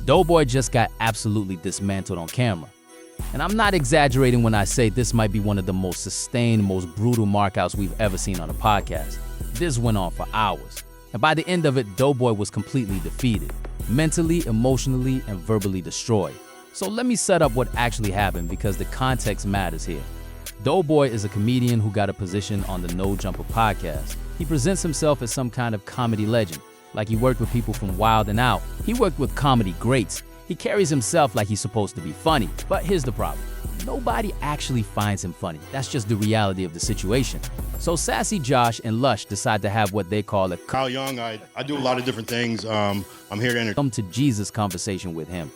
DoBoy just got absolutely dismantled on camera. And I'm not exaggerating when I say this might be one of the most sustained, most brutal markouts we've ever seen on a podcast. This went on for hours. And by the end of it, DoBoy was completely defeated, mentally, emotionally, and verbally destroyed. So let me set up what actually happened because the context matters here. DoBoy is a comedian who got a position on the No Jumper podcast. He presents himself as some kind of comedy legend, like he worked with people from Wild 'N Out. He worked with comedy greats. He carries himself like he's supposed to be funny. But here's the problem. Nobody actually finds him funny. That's just the reality of the situation. So Sassy Josh and Lush decide to have what they call a Kyle Young. I do a lot of different things. I'm here to come to Jesus conversation with him.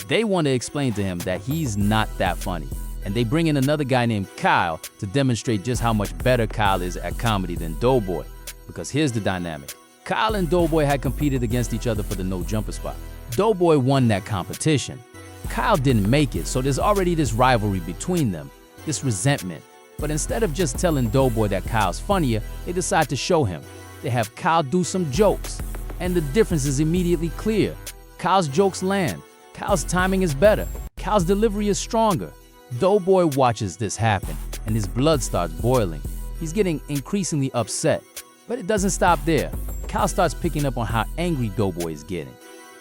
They want to explain to him that he's not that funny. And they bring in another guy named Kyle to demonstrate just how much better Kyle is at comedy than DoBoy. Because here's the dynamic. Kyle and DoBoy had competed against each other for the No Jumper spot. DoBoy won that competition. Kyle didn't make it, so there's already this rivalry between them, this resentment. But instead of just telling DoBoy that Kyle's funnier, they decide to show him. They have Kyle do some jokes, and the difference is immediately clear. Kyle's jokes land. Kyle's timing is better. Kyle's delivery is stronger. DoBoy watches this happen, and his blood starts boiling. He's getting increasingly upset. But it doesn't stop there. Kyle starts picking up on how angry DoBoy is getting.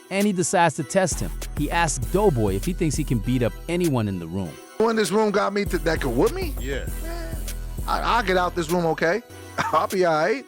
And he decides to test him. He asks DoBoy if he thinks he can beat up anyone in the room. When this room got me that could whoop me? Yeah. I'll get out this room okay. I'll be all right.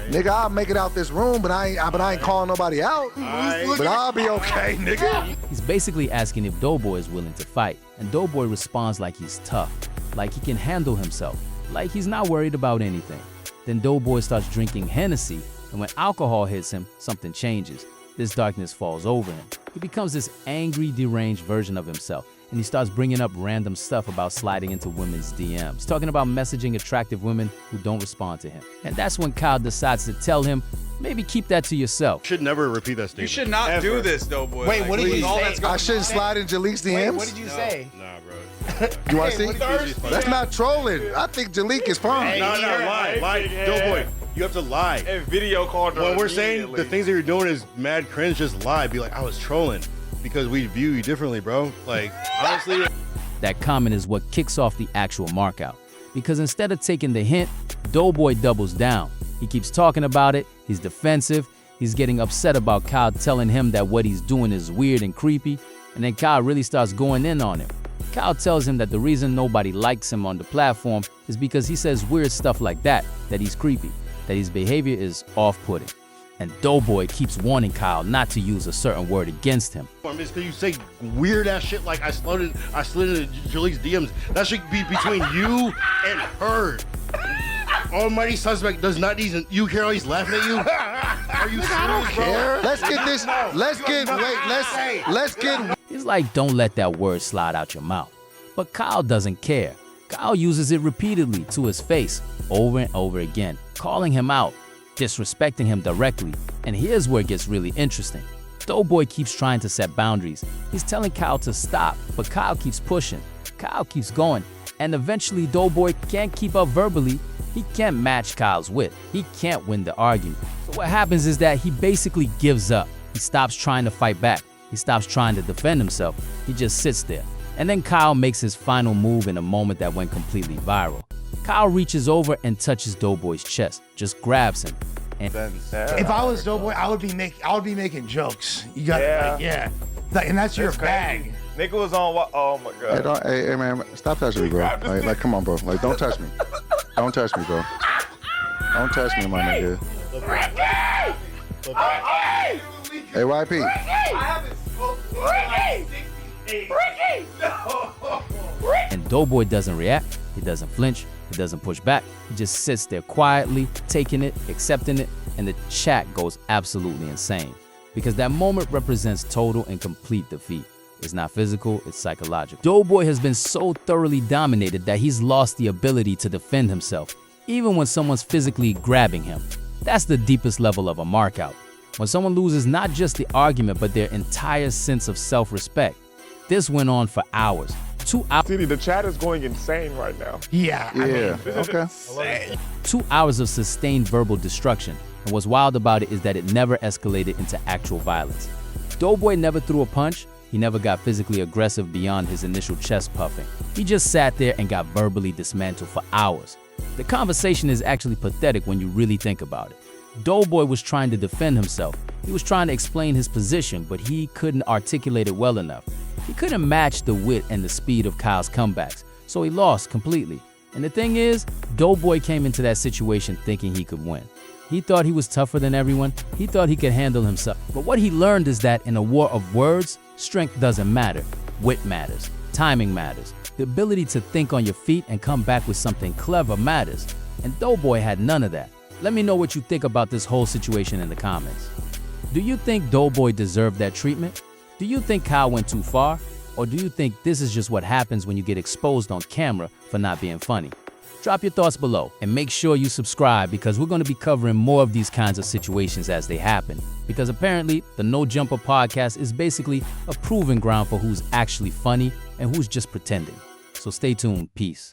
Nigga, I'll make it out this room, but I ain't calling nobody out. But I'll be okay, nigga. He's basically asking if DoBoy is willing to fight. And DoBoy responds like he's tough, like he can handle himself, like he's not worried about anything. Then DoBoy starts drinking Hennessy, and when alcohol hits him, something changes. This darkness falls over him. He becomes this angry, deranged version of himself, and he starts bringing up random stuff about sliding into women's DMs, talking about messaging attractive women who don't respond to him. And that's when Kyle decides to tell him, maybe keep that to yourself. Should never repeat that statement. You should not do this, DoBoy. Wait, what did you say? I shouldn't slide in Jalik's DMs? Wait, what did you say? Nah, bro. You want to see? That's not trolling. I think Jalik is fine. No, lie. DoBoy, you have to lie. And video called her When we're saying the things that you're doing is mad cringe, just lie. Be like, I was trolling because we view you differently, bro. Like, honestly. That comment is what kicks off the actual markout. Because instead of taking the hint, DoBoy doubles down. He keeps talking about it, he's defensive, he's getting upset about Kyle telling him that what he's doing is weird and creepy, and then Kyle really starts going in on him. Kyle tells him that the reason nobody likes him on the platform is because he says weird stuff like that he's creepy, that his behavior is off-putting. And DoBoy keeps warning Kyle not to use a certain word against him. It's because you say weird ass shit like I slid into Jalik's DMs. That should be between you and her. Almighty suspect does not even. You hear how he's laughing at you? Are you serious, bro? Let's get. He's like, don't let that word slide out your mouth. But Kyle doesn't care. Kyle uses it repeatedly to his face, over and over again, calling him out, disrespecting him directly. And here's where it gets really interesting. DoBoy keeps trying to set boundaries. He's telling Kyle to stop, but Kyle keeps pushing. Kyle keeps going. And eventually DoBoy can't keep up verbally. He can't match Kyle's wit. He can't win the argument. So what happens is that he basically gives up. He stops trying to fight back. He stops trying to defend himself. He just sits there. And then Kyle makes his final move in a moment that went completely viral. Kyle reaches over and touches DoBoy's chest, just grabs him. And If I was DoBoy, I would be making jokes. You got Like, and that's your bag. Nigga was on what? Oh my god. Hey man, stop touching me, bro. Like, come on, bro. Like, don't touch me. Don't touch me, bro. Don't touch me, my nigga. Hey, YP. And DoBoy doesn't react, he doesn't flinch, he doesn't push back. He just sits there quietly, taking it, accepting it, and the chat goes absolutely insane. Because that moment represents total and complete defeat. It's not physical, it's psychological. DoBoy has been so thoroughly dominated that he's lost the ability to defend himself, even when someone's physically grabbing him. That's the deepest level of a markout. When someone loses not just the argument, but their entire sense of self-respect. This went on for hours. 2 hours. City, the chat is going insane right now. Yeah. Okay. 2 hours of sustained verbal destruction. And what's wild about it is that it never escalated into actual violence. DoBoy never threw a punch. He never got physically aggressive beyond his initial chest puffing. He just sat there and got verbally dismantled for hours. The conversation is actually pathetic when you really think about it. DoBoy was trying to defend himself. He was trying to explain his position, but he couldn't articulate it well enough. He couldn't match the wit and the speed of Kyle's comebacks, so he lost completely. And the thing is, DoBoy came into that situation thinking he could win. He thought he was tougher than everyone. He thought he could handle himself. But what he learned is that in a war of words, strength doesn't matter. Wit matters. Timing matters. The ability to think on your feet and come back with something clever matters. And DoBoy had none of that. Let me know what you think about this whole situation in the comments. Do you think DoBoy deserved that treatment? Do you think Kyle went too far? Or do you think this is just what happens when you get exposed on camera for not being funny? Drop your thoughts below and make sure you subscribe because we're going to be covering more of these kinds of situations as they happen. Because apparently, the No Jumper podcast is basically a proving ground for who's actually funny and who's just pretending. So stay tuned. Peace.